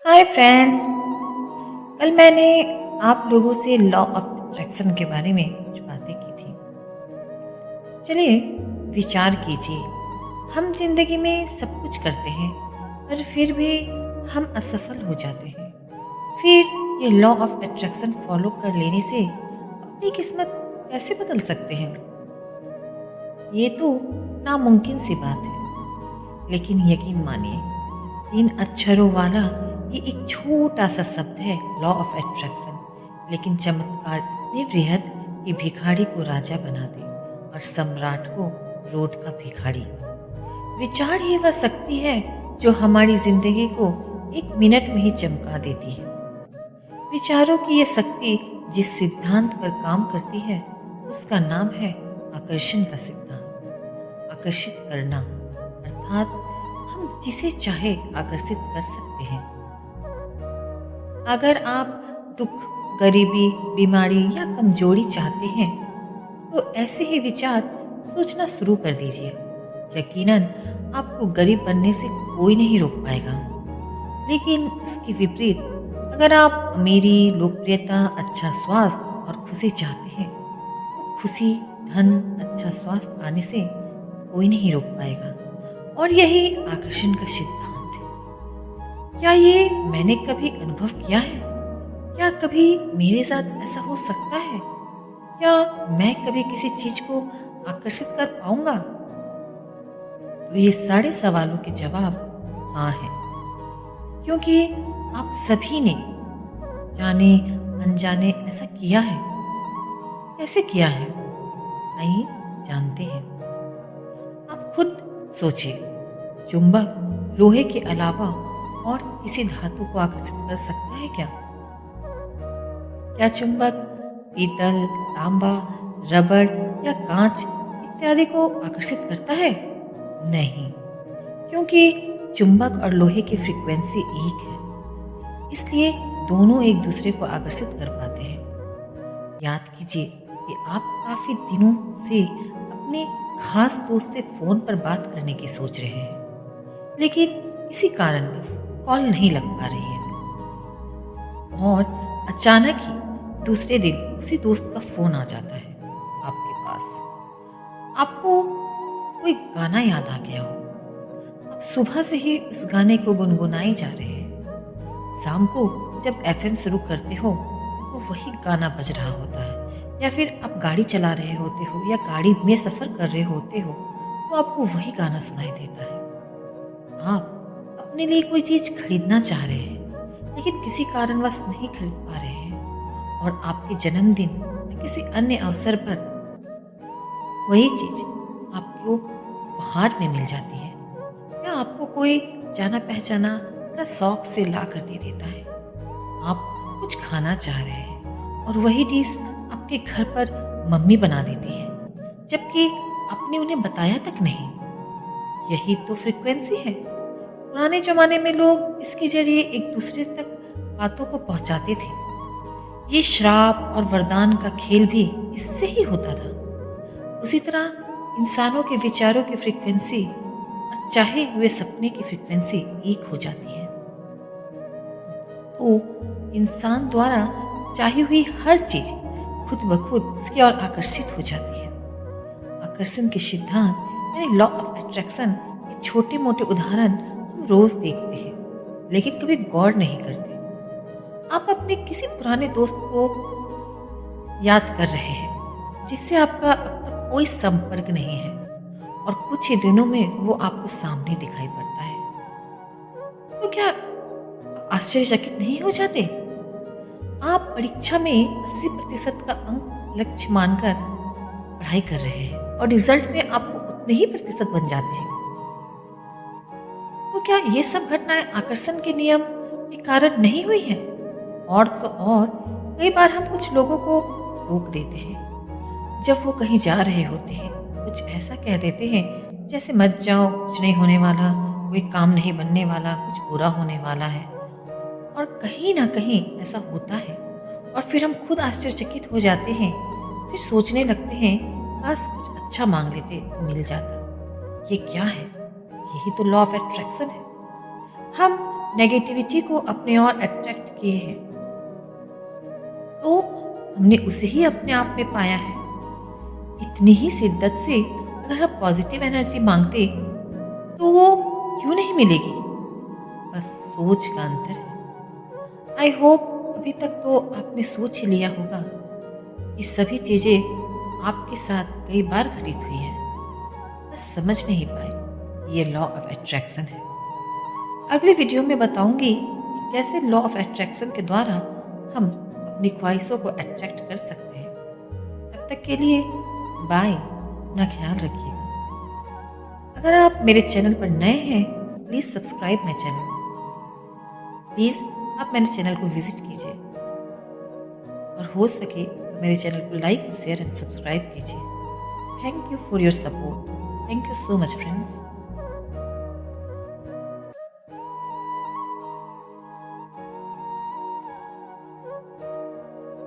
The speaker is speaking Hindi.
Hi friends. कल मैंने आप लोगों से लॉ ऑफ अट्रैक्शन के बारे में कुछ बातें की थी। चलिए विचार कीजिए, हम जिंदगी में सब कुछ करते हैं पर फिर भी हम असफल हो जाते हैं। फिर ये लॉ ऑफ अट्रैक्शन फॉलो कर लेने से अपनी किस्मत कैसे बदल सकते हैं? ये तो नामुमकिन सी बात है, लेकिन यकीन मानिए 3 अक्षरों वाला ये एक छोटा सा शब्द है लॉ ऑफ अट्रैक्शन, लेकिन चमत्कार इतने बृहद कि भिखारी को राजा बना दे और सम्राट को रोड का भिखारी। विचार ही वह शक्ति है जो हमारी जिंदगी को 1 मिनट में ही चमका देती है। विचारों की ये शक्ति जिस सिद्धांत पर काम करती है उसका नाम है आकर्षण का सिद्धांत। आकर्षित करना अर्थात हम जिसे चाहे आकर्षित कर सकते हैं। अगर आप दुख, गरीबी, बीमारी या कमजोरी चाहते हैं तो ऐसे ही विचार सोचना शुरू कर दीजिए। यकीनन आपको गरीब बनने से कोई नहीं रोक पाएगा। लेकिन इसके विपरीत अगर आप अमीरी, लोकप्रियता, अच्छा स्वास्थ्य और खुशी चाहते हैं तो खुशी, धन, अच्छा स्वास्थ्य आने से कोई नहीं रोक पाएगा। और यही आकर्षण का सिद्धांत है। क्या ये मैंने कभी अनुभव किया है? क्या कभी मेरे साथ ऐसा हो सकता है? क्या मैं कभी किसी चीज को आकर्षित कर पाऊंगा? तो ये सारे सवालों के जवाब हाँ है, क्योंकि आप सभी ने जाने अनजाने ऐसा किया है। कैसे किया है आइए जानते हैं। आप खुद सोचिए, चुंबक लोहे के अलावा और किसी धातु को आकर्षित कर सकता है क्या? क्या चुंबक पीतल, तांबा, रबड़ या कांच इत्यादि को आकर्षित करता है? नहीं, क्योंकि चुंबक और लोहे की फ्रीक्वेंसी एक है, इसलिए दोनों एक दूसरे को आकर्षित कर पाते हैं। याद कीजिए कि आप काफी दिनों से अपने खास दोस्त से फोन पर बात करने की सोच रहे हैं, लेकिन किसी कारणवश कॉल नहीं लग पा रही है। और अचानक ही दूसरे दिन उसी दोस्त का फोन आ जाता है आपके पास। आपको कोई गाना याद आ गया हो, आप सुबह से ही उस गाने को गुनगुनाए जा रहे हैं। शाम को जब एफएम शुरू करते हो तो वही गाना बज रहा होता है, या फिर आप गाड़ी चला रहे होते हो या गाड़ी में सफर कर रहे होते हो तो आपको वही गाना सुनाई देता है। आप अपने लिए कोई चीज खरीदना चाह रहे हैं, लेकिन किसी कारणवश नहीं खरीद पा रहे हैं, और आपके जन्मदिन या किसी अन्य अवसर पर वही चीज आपको उपहार में मिल जाती है, या आपको कोई जाना पहचाना बड़ा शौक से ला कर दे देता है। आप कुछ खाना चाह रहे हैं और वही डिश आपके घर पर मम्मी बना देती है, जबकि आपने उन्हें बताया तक नहीं। यही तो फ्रीक्वेंसी है। पुराने जमाने में लोग इसके जरिए एक दूसरे तक बातों को पहुंचाते थे। ये श्राप और वरदान का खेल भी इससे ही होता था। उसी तरह इंसानों के विचारों की फ्रीक्वेंसी और चाहे हुए सपने की फ्रीक्वेंसी एक हो जाती है, तो इंसान द्वारा चाही हुई हर चीज खुद ब खुद उसकी ओर आकर्षित हो जाती है। आकर्षण के सिद्धांत यानी लॉ ऑफ अट्रैक्शन के छोटे मोटे उदाहरण हम रोज देखते हैं, लेकिन कभी गौर नहीं करते। आप अपने किसी पुराने दोस्त को याद कर रहे हैं जिससे आपका अब तक कोई संपर्क नहीं है, और कुछ ही दिनों में वो आपको सामने दिखाई पड़ता है। तो क्या आश्चर्यचकित नहीं हो जाते? आप परीक्षा में 80% का अंक लक्ष्य मानकर पढ़ाई कर रहे हैं और रिजल्ट में आपको उतने ही प्रतिशत बन जाते हैं। तो क्या ये सब घटनाएं आकर्षण के नियम के कारण नहीं हुई हैं? और तो और कई बार हम कुछ लोगों को रोक देते हैं जब वो कहीं जा रहे होते हैं। कुछ ऐसा कह देते हैं जैसे मत जाओ, कुछ नहीं होने वाला, कोई काम नहीं बनने वाला, कुछ बुरा होने वाला है। और कहीं ना कहीं ऐसा होता है, और फिर हम खुद आश्चर्यचकित हो जाते हैं। फिर सोचने लगते हैं काश कुछ अच्छा मांग लेते तो मिल जाता। ये क्या है? यही तो लॉ ऑफ अट्रैक्शन है। हम नेगेटिविटी को अपने ओर अट्रैक्ट किए हैं, तो हमने उसे ही अपने आप में पाया है। इतनी ही शिद्दत से अगर हम पॉजिटिव एनर्जी मांगते तो वो क्यों नहीं मिलेगी? बस सोच का अंतर है। आई होप अभी तक तो आपने सोच ही लिया होगा कि सभी चीज़ें आपके साथ कई बार घटित हुई हैं, बस समझ नहीं पाए ये लॉ ऑफ अट्रैक्शन है। अगले वीडियो में बताऊंगी कि कैसे लॉ ऑफ अट्रैक्शन के द्वारा हम अपनी ख्वाहिशों को अट्रैक्ट कर सकते हैं। तब तक के लिए बाय, अपना ख्याल रखिएगा। अगर आप मेरे चैनल पर नए हैं please subscribe my channel. Please आप मेरे चैनल को विजिट कीजिए और हो सके तो मेरे चैनल को लाइक, शेयर एंड सब्सक्राइब कीजिए। Thank you for your support. Thank you so much friends.